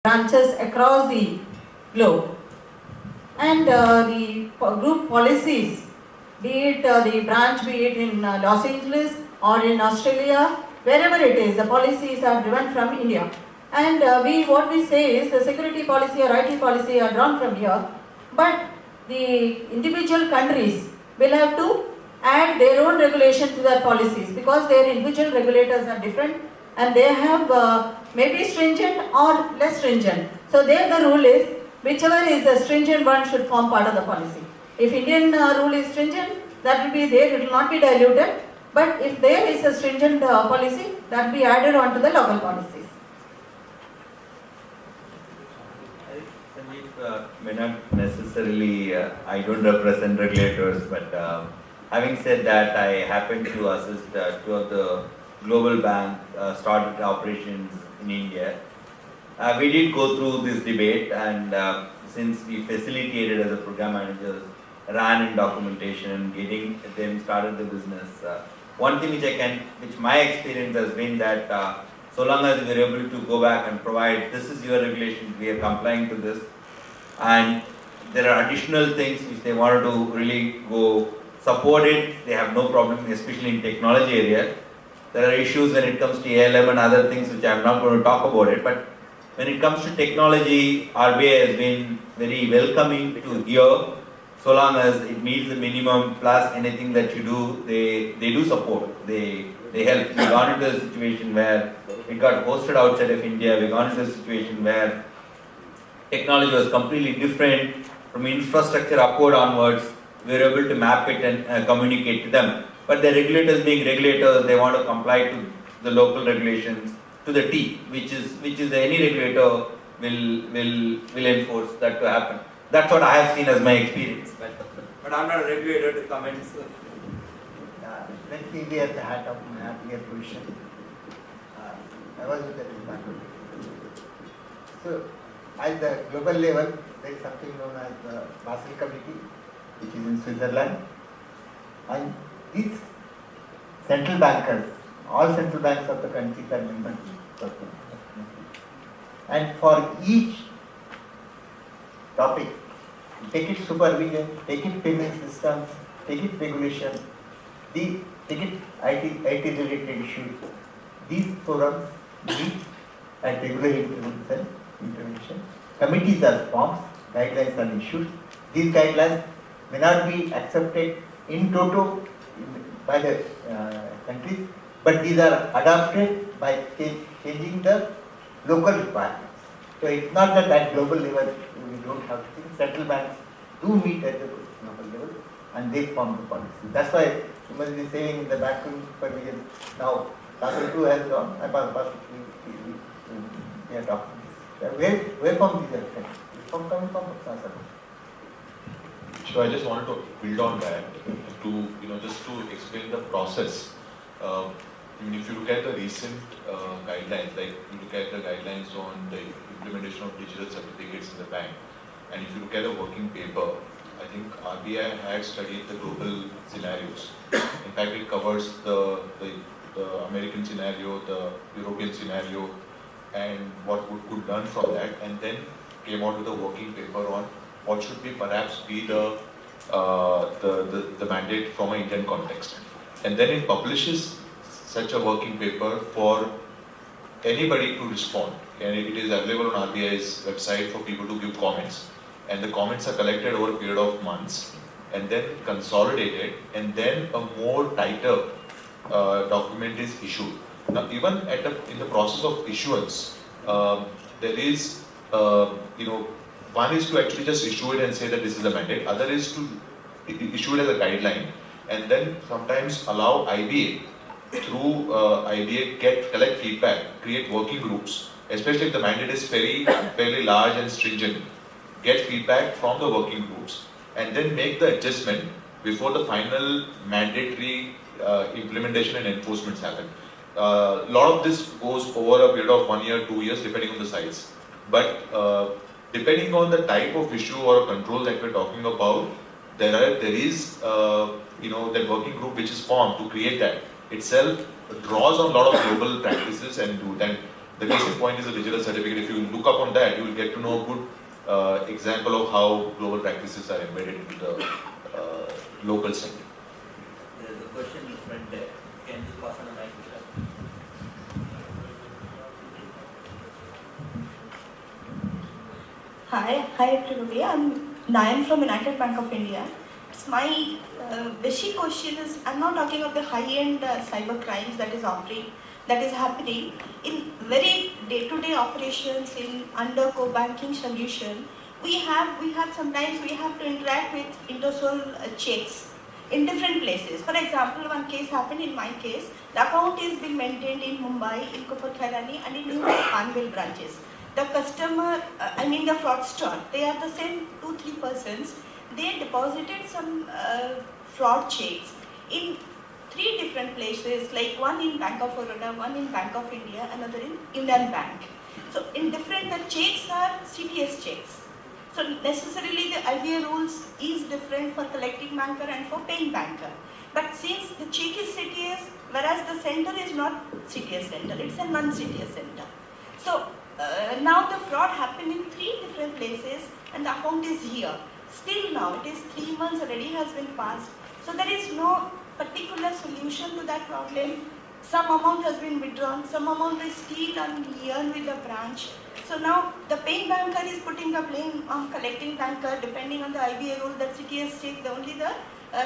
branches across the globe. And the group policies, be it the branch, be it in Los Angeles or in Australia, wherever it is, the policies are driven from India. And what we say is the security policy or IT policy are drawn from here, but the individual countries will have to add their own regulation to their policies because their individual regulators are different and they have maybe stringent or less stringent. So there the rule is whichever is the stringent one should form part of the policy. If Indian rule is stringent, that will be there, it will not be diluted. But if there is a stringent policy, that will be added onto the local policies. Samir, may not necessarily, I don't represent regulators, but having said that, I happen to assist two of the global banks started operations in India. We did go through this debate, and since we facilitated as a program managers, ran in documentation, getting them started the business. One thing which my experience has been that so long as we are able to go back and provide, this is your regulation, we are complying to this, and there are additional things which they wanted to really go support it, they have no problem, especially in technology area. There are issues when it comes to ALM and other things which I am not going to talk about it, but when it comes to technology, RBI has been very welcoming to hear, so long as it meets the minimum plus anything that you do, they do support, they help. We got into a situation where we got hosted outside of India, we got into a situation where technology was completely different, from infrastructure upward onwards, we were able to map it and communicate to them. But the regulators being regulators, they want to comply to the local regulations to the T, which is any regulator will enforce that to happen. That's what I have seen as my experience. But I'm not a regulator to comment. Let me wear the hat of my happier position. I was with the department. So, at the global level, there is something known as the Basel Committee, which is in Switzerland. And these central bankers, all central banks of the country are members of the. And for each topic, take it supervision, take it payment systems, take it regulation, take it IT related issues. These forums meet at regular intervention. Committees are formed, guidelines are issued. These guidelines may not be accepted in toto by the countries, but these are adopted by changing the local requirements. So it's not that at global level we don't have to think. Central banks do meet at the global level and they form the policy. That's why you must be saying in the banking supervision now Basel II has gone, we are talking this. Where from these are coming? From coming from Basel. So I just wanted to build on that to just to explain the process. If you look at the recent guidelines, like you look at the guidelines on the implementation of digital certificates in the bank, and if you look at the working paper, I think RBI had studied the global scenarios. In fact, it covers the American scenario, the European scenario, and what could learn from that, and then came out with a working paper on what should be perhaps be the mandate from an Indian context. And then it publishes such a working paper for anybody to respond. And it is available on RBI's website for people to give comments. And the comments are collected over a period of months and then consolidated, and then a more tighter document is issued. Now, even in the process of issuance, there is, one is to actually just issue it and say that this is the mandate. Other is to issue it as a guideline, and then sometimes allow IBA through IBA collect feedback, create working groups, especially if the mandate is fairly large and stringent. Get feedback from the working groups, and then make the adjustment before the final mandatory implementation and enforcements happen. A lot of this goes over a period of 1 year, 2 years, depending on the size. But depending on the type of issue or control that we're talking about, there is that working group which is formed to create that itself draws on a lot of global practices and do that. The case in point is a digital certificate. If you look up on that, you will get to know a good example of how global practices are embedded into the local sector. There's a question in front there. Can you pass on the mic? Hi everybody. I'm Nayan from United Bank of India. My basic question is, I'm not talking of the high-end cyber crimes that is happening in very day-to-day operations in under co-banking solution. Sometimes we have to interact with Intersol checks in different places. For example, one case happened in my case. The account is being maintained in Mumbai, in Kuppam and in New Panvel branches. The customer, the fraudster, they are the same 2-3 persons. They deposited some fraud checks in 3 different places, like one in Bank of Baroda, one in Bank of India, another in Union Bank. So in different, the checks are CTS checks. So necessarily the IBA rules is different for collecting banker and for paying banker. But since the check is CTS, whereas the center is not CTS center, it's a non-CTS center. So now the fraud happened in 3 different places and the account is here. Still now, it is 3 months already has been passed. So there is no particular solution to that problem. Some amount has been withdrawn, some amount is still on here with the branch. So now the paying banker is putting the blame on collecting banker depending on the IBA rule that CTS check, only the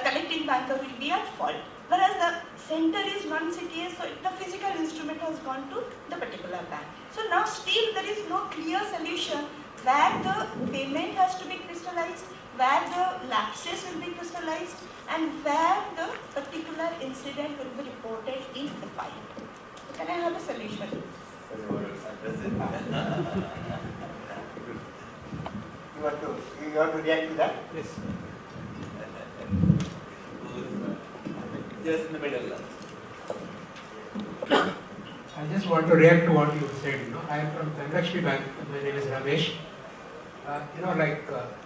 collecting banker will be at fault. Whereas the center is non-CTS, so the physical instrument has gone to the particular bank. So now still there is no clear solution where the payment has to be crystallized, where the lapses will be crystallized, and where the particular incident will be reported in the file. So can I have a solution? You want to react to that? Yes. Just in the middle. I just want to react to what you said. I am from Dhanlakshmi Bank. My name is Ramesh.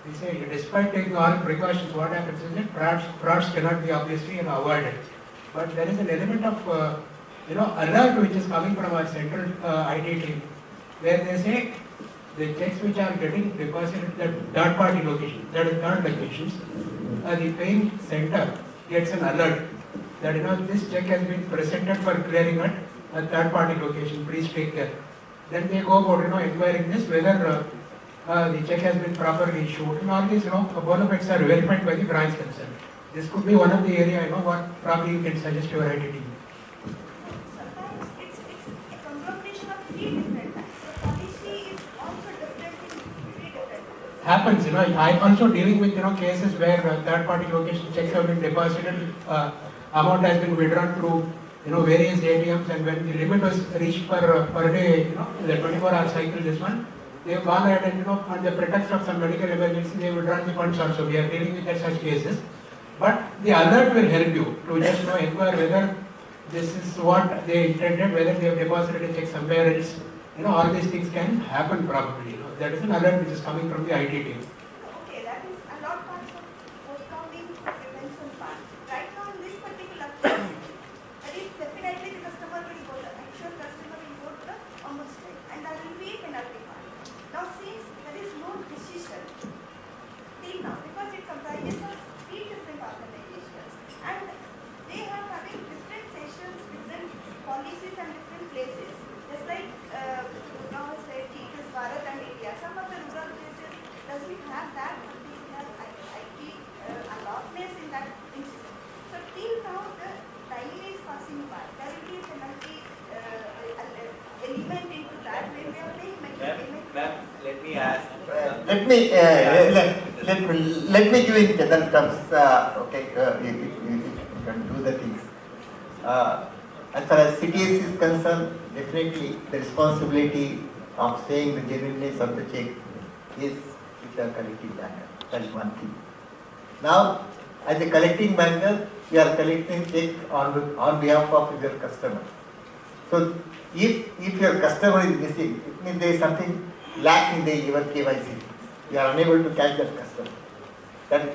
We say, despite taking all precautions, what happens is that frauds cannot be obviously avoided. But there is an element of alert which is coming from our central IT team, where they say the checks which are getting deposited at third-party locations, that is third locations, the paying center gets an alert that this check has been presented for clearing at a third-party location. Please take care. Then they go about inquiring this whether the check has been properly issued, and all these bona fides are verified by the branch concerned. This could be one of the area what probably you can suggest to your IT team. Sometimes it's a conglomeration of 3 different types. The policy is also different in 3 different. Happens, I'm also dealing with cases where third-party location checks have been deposited, amount has been withdrawn through various ATMs, and when the limit was reached per day, the 24-hour cycle, this one, they have gone ahead and on the pretext of some medical emergency, they withdrawn the funds also. We are dealing with such cases. But the alert will help you to just inquire whether this is what they intended, whether they have deposited a check somewhere else. All these things can happen probably. That is an alert which is coming from the IT team. Okay, that is a lot part of forthcoming prevention part. Right now in this particular case, that is definitely the customer will go, the actual customer will go to the ombudsman and that will be a penalty part. Now since there is no decision till now, because it comprises of 3 different organizations and they are having different sessions, different policies and different places. Just like now said, it is Bharat and India. Some of the rural places doesn't have that, but they have IT allotments in that instance. So till now the time is passing by. There will be a penalty element into that where we are paying payment. Ma'am, let me ask. Let me give it general terms. You can do the things. As far as CTS is concerned, definitely the responsibility of saying the genuineness of the check is with the collecting banker. That is one thing. Now, as a collecting banker, you are collecting check on behalf of your customer. So, if your customer is missing, it means there is something lack in your KYC. You are unable to catch that customer. That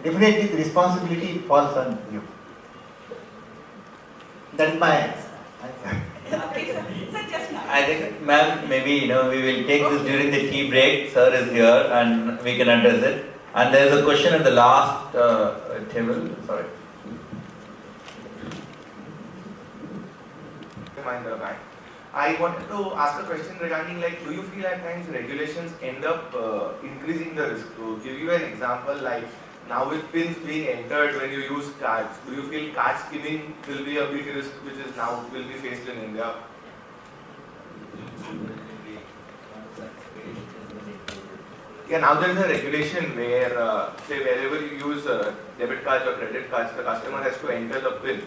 definitely the responsibility falls on you. That is my answer. Okay, so just now. I think, ma'am, maybe we will take this during the tea break. Sir is here, and we can address it. And there is a question at the last table. Sorry. Bank. I wanted to ask a question regarding, like, do you feel at times regulations end up increasing the risk? To give you an example, like now with pins being entered when you use cards, do you feel card skimming will be a big risk which is now will be faced in India? Yeah, now there is a regulation where, say, wherever you use debit cards or credit cards, the customer has to enter the PIN.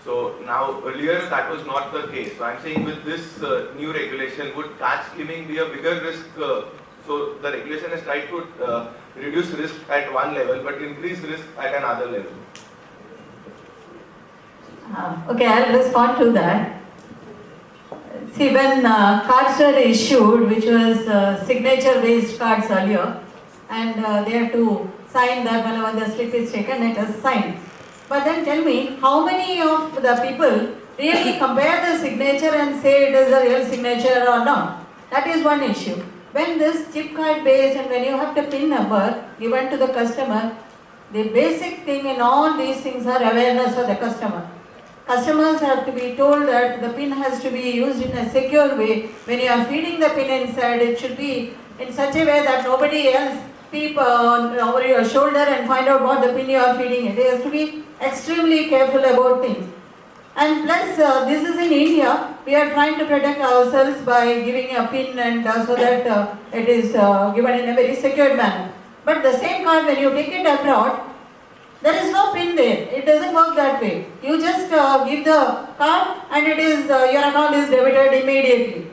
So now, earlier that was not the case. So I'm saying with this new regulation, would card skimming be a bigger risk? So the regulation has tried to reduce risk at one level, but increase risk at another level. Okay, I'll respond to that. See, when cards were issued, which was signature-based cards earlier, and they have to sign that whenever the slip is taken, it is signed. But then tell me, how many of the people really compare the signature and say it is a real signature or not? That is one issue. When this chip card based and when you have the PIN number given to the customer, the basic thing in all these things are awareness for the customer. Customers have to be told that the PIN has to be used in a secure way. When you are feeding the PIN inside, it should be in such a way that nobody else peep over your shoulder and find out what the PIN you are feeding it. It has to be extremely careful about things. And plus, this is in India, we are trying to protect ourselves by giving a PIN and so that it is given in a very secured manner. But the same card, when you take it abroad, there is no PIN there. It doesn't work that way. You just give the card and it is your account is debited immediately.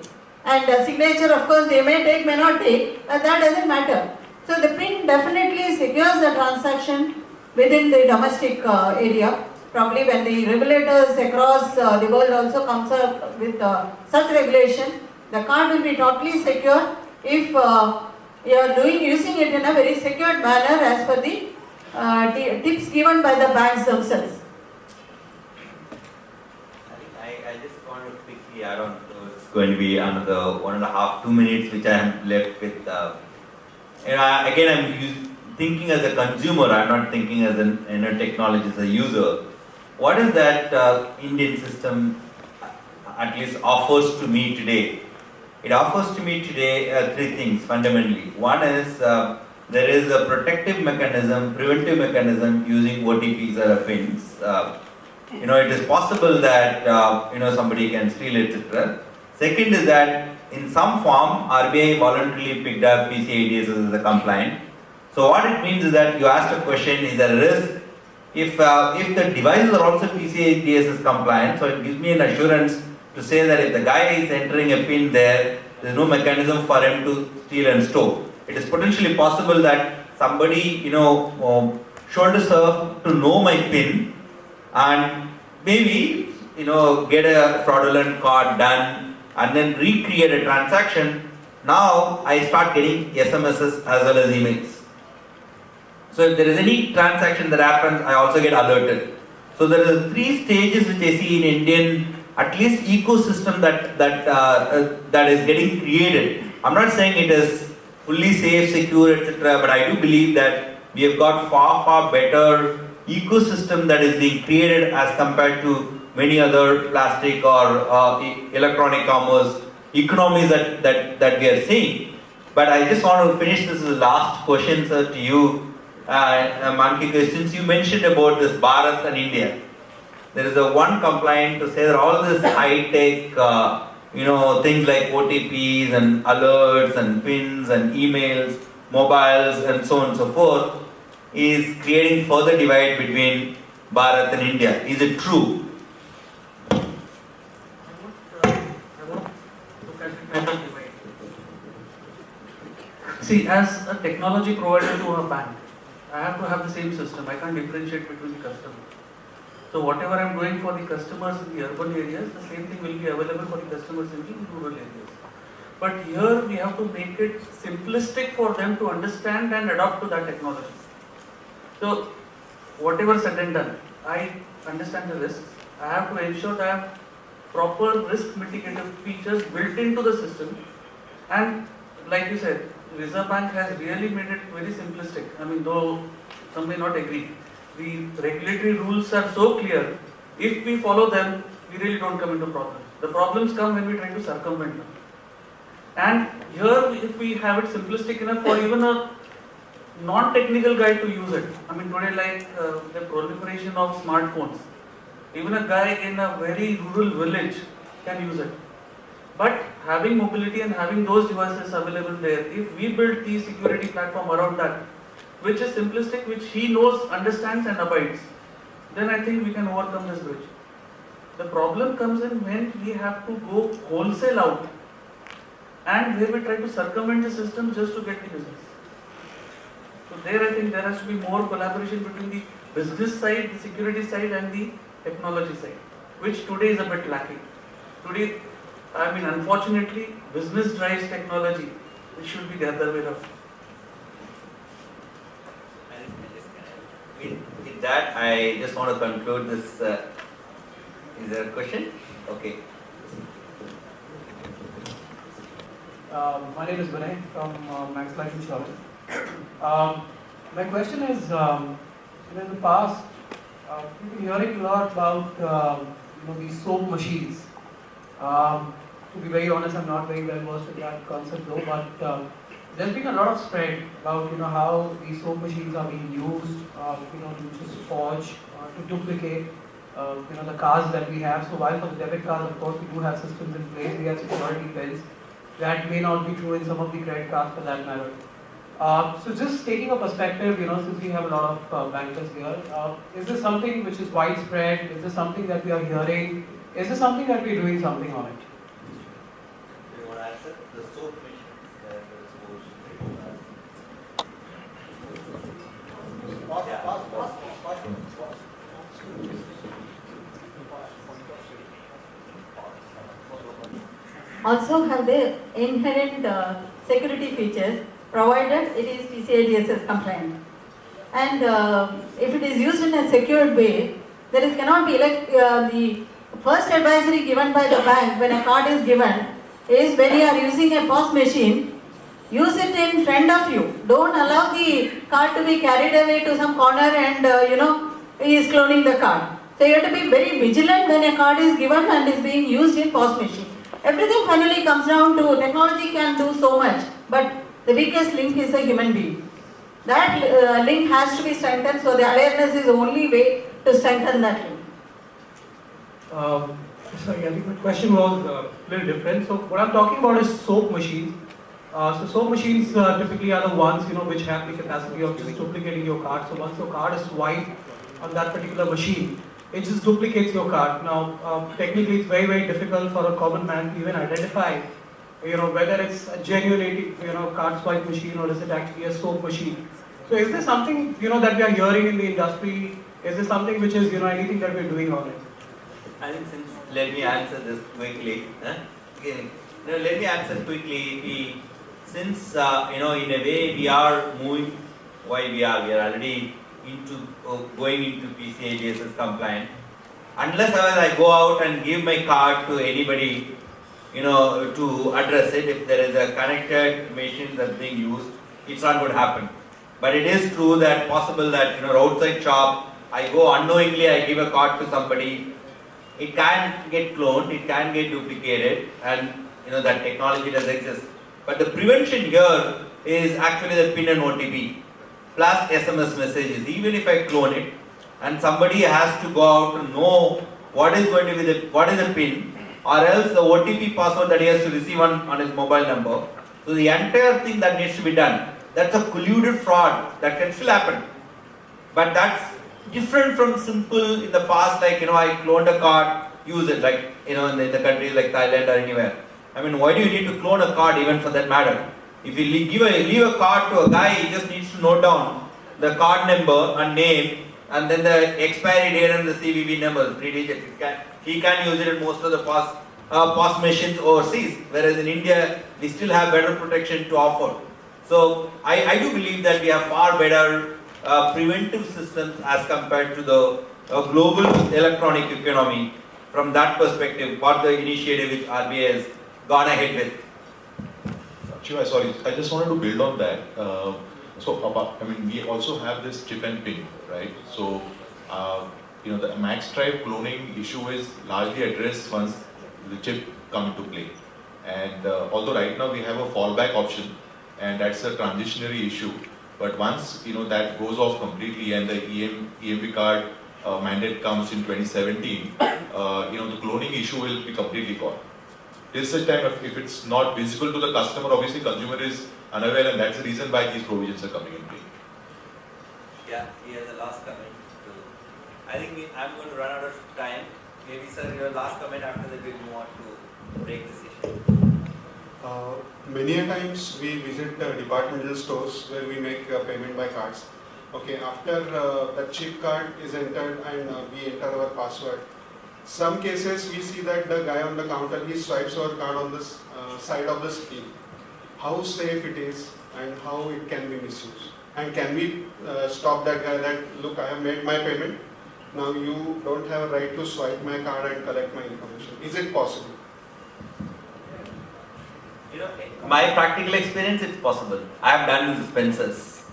And signature, of course, they may take, may not take, but that doesn't matter. So the PIN definitely secures the transaction within the domestic area. Probably when the regulators across the world also comes up with such regulation, the card will be totally secure if you are using it in a very secured manner as per the tips given by the banks themselves. I just want to quickly add on. So it's going to be another 1.5 to 2 minutes, which I am left with. Again, I'm thinking as a consumer. I'm not thinking as an technology as a user. What is that Indian system at least offers to me today? It offers to me today 3 things fundamentally. One is there is a protective mechanism, preventive mechanism using OTPs or PINs. It is possible that somebody can steal, etc. Second is that in some form RBI voluntarily picked up PCI DSS as a compliant. So what it means is that you asked a question: is there a risk if the devices are also PCI DSS compliant? So it gives me an assurance to say that if the guy is entering a PIN there is no mechanism for him to steal and store. It is potentially possible that somebody shoulder surf to know my PIN and maybe get a fraudulent card done and then recreate a transaction. Now I start getting SMSs as well as emails. So if there is any transaction that happens, I also get alerted. So there are 3 stages which I see in Indian at least ecosystem that is getting created. I'm not saying it is fully safe, secure, etc. But I do believe that we have got far better ecosystem that is being created as compared to many other plastic or electronic commerce economies that we are seeing. But I just want to finish this as the last question, sir, to you. Mankikar, since you mentioned about this Bharat and India, there is a one complaint to say that all this high-tech, things like OTPs and alerts and pins and emails, mobiles and so on and so forth is creating further divide between Bharat and India. Is it true? See, as a technology provider to a bank, I have to have the same system. I can't differentiate between the customers. So whatever I'm doing for the customers in the urban areas, the same thing will be available for the customers in the rural areas. But here we have to make it simplistic for them to understand and adopt to that technology. So whatever said and done, I understand the risks. I have to ensure that proper risk mitigative features built into the system. And like you said, Reserve Bank has really made it very simplistic. I mean, though some may not agree, the regulatory rules are so clear. If we follow them, we really don't come into problems. The problems come when we try to circumvent them. And here, if we have it simplistic enough for even a non-technical guy to use it. I mean, today, like the proliferation of smartphones, even a guy in a very rural village can use it. But having mobility and having those devices available there, if we build the security platform around that, which is simplistic, which he knows, understands and abides, then I think we can overcome this bridge. The problem comes in when we have to go wholesale out and where we try to circumvent the system just to get the business. So there I think there has to be more collaboration between the business side, the security side and the technology side, which today is a bit lacking. Today, I mean, unfortunately, business drives technology. It should be the other way around. With that, I just want to conclude this. Is there a question? Okay. My name is Vinay from Max Life Insurance. My question is, in the past, we've been hearing a lot about these soap machines. To be very honest, I'm not very well versed with that concept though, but there's been a lot of spread about how these soap machines are being used, to just forge, to duplicate, the cards that we have. So while for the debit cards, of course, we do have systems in place, we have security pins. That may not be true in some of the credit cards for that matter. So just taking a perspective, since we have a lot of bankers here, is this something which is widespread? Is this something that we are hearing? Is this something that we are doing something on it? Do you want to answer? The soap machines. Also have the inherent security features provided it is PCI DSS compliant. And if it is used in a secured way, there cannot be like the first advisory given by the bank when a card is given is when you are using a POS machine, use it in front of you. Don't allow the card to be carried away to some corner and he is cloning the card. So you have to be very vigilant when a card is given and is being used in POS machine. Everything finally comes down to technology can do so much, but the weakest link is a human being. That link has to be strengthened, so the awareness is the only way to strengthen that link. Sorry, I think the question was a little different. So what I'm talking about is soap machines. So soap machines typically are the ones which have the capacity of just duplicating your card. So once your card is swiped on that particular machine, it just duplicates your card. Now, technically, it's very, very difficult for a common man to even identify, whether it's a genuine, card swipe machine or is it actually a soap machine. So, is there something, that we are hearing in the industry? Is there something which is, anything that we're doing on it? I think let me answer this quickly. Okay. Let me answer quickly. Since in a way we are moving, why we are already going into PCI DSS compliant. Unless I go out and give my card to anybody, to address it, if there is a connected machine that's being used, it's not going to happen. But it is true that possible that roadside shop, I go unknowingly, I give a card to somebody, it can get cloned, it can get duplicated, and that technology does exist. But the prevention here is actually the PIN and OTP. Plus SMS messages. Even if I clone it and somebody has to go out to know what is going to be what is the PIN or else the OTP password that he has to receive on his mobile number. So the entire thing that needs to be done, that's a colluded fraud that can still happen. But that's different from simple in the past, like I cloned a card, use it, like in the countries like Thailand or anywhere. I mean, why do you need to clone a card even for that matter? If you leave a card to a guy, he just needs to note down the card number and name and then the expiry date and the CVV number, 3 digits. He can use it in most of the POS machines overseas, whereas in India, we still have better protection to offer. So, I do believe that we have far better preventive systems as compared to the global electronic economy. from that perspective, what the initiative which RBI has gone ahead with. Shiva, sorry, I just wanted to build on that. We also have this chip and pin, right? So, the max stripe cloning issue is largely addressed once the chip come into play. And although right now we have a fallback option, and that's a transitionary issue, but once that goes off completely and the EMV card mandate comes in 2017, the cloning issue will be completely gone. Till such time, if it's not visible to the customer, obviously consumer is unaware, and that's the reason why these provisions are coming in play. Yeah, here's the last comment. I think I'm going to run out of time. Maybe sir, your last comment, after that we'll move on to break the session. Many a times we visit departmental stores where we make payment by cards. Okay, after the chip card is entered and we enter our password, some cases we see that the guy on the counter, he swipes our card on this side of the screen. How safe it is and how it can be misused? And can we stop that guy that, look, I have made my payment, now you don't have a right to swipe my card and collect my information. Is it possible? My practical experience, it's possible. I have done dispensers.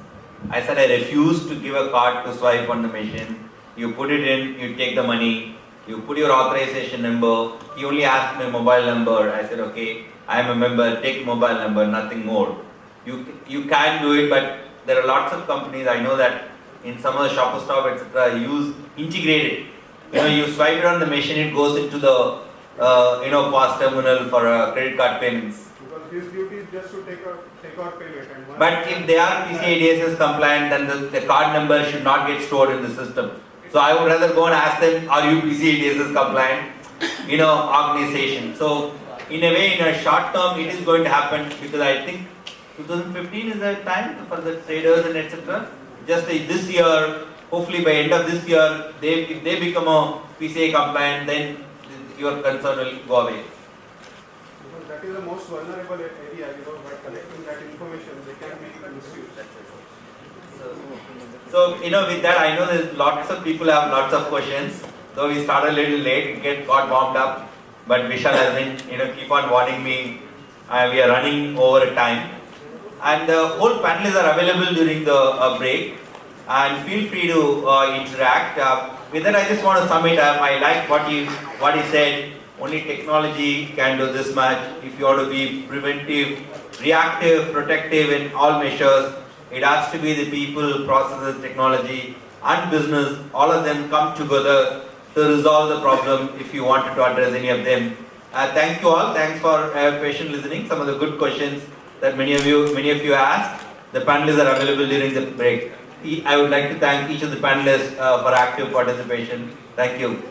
I said I refuse to give a card to swipe on the machine. You put it in, you take the money, you put your authorization number. He only asked my mobile number. I said, okay, I am a member, take mobile number, nothing more. You can do it, but there are lots of companies, I know that in some of the Shopper Stop, etc., use integrated. You swipe it on the machine, it goes into the POS terminal for credit card payments. Because his duty is just to take our payment. And but if they are PCI DSS compliant, then the card number should not get stored in the system. So I would rather go and ask them, are you PCI DSS compliant? Organization. So in a way, in a short term, it is going to happen, because I think 2015 is the time for the traders and etc. Just this year, hopefully by end of this year, if they become a PCI compliant, then your concern will go away. Because that is the most vulnerable area, by collecting that information, they can be misused. So, with that, I know there's lots of people have lots of questions. Though we started a little late, got warmed up. But Vishal has been, keep on warning me. We are running over time. And the whole panelists are available during the break. And feel free to interact. With that, I just want to sum it up. I like what he said. Only technology can do this much. If you want to be preventive, reactive, protective in all measures, it has to be the people, processes, technology, and business. All of them come together to resolve the problem if you wanted to address any of them. Thank you all. Thanks for patient listening. Some of the good questions that many of you asked. The panelists are available during the break. I would like to thank each of the panelists for active participation. Thank you.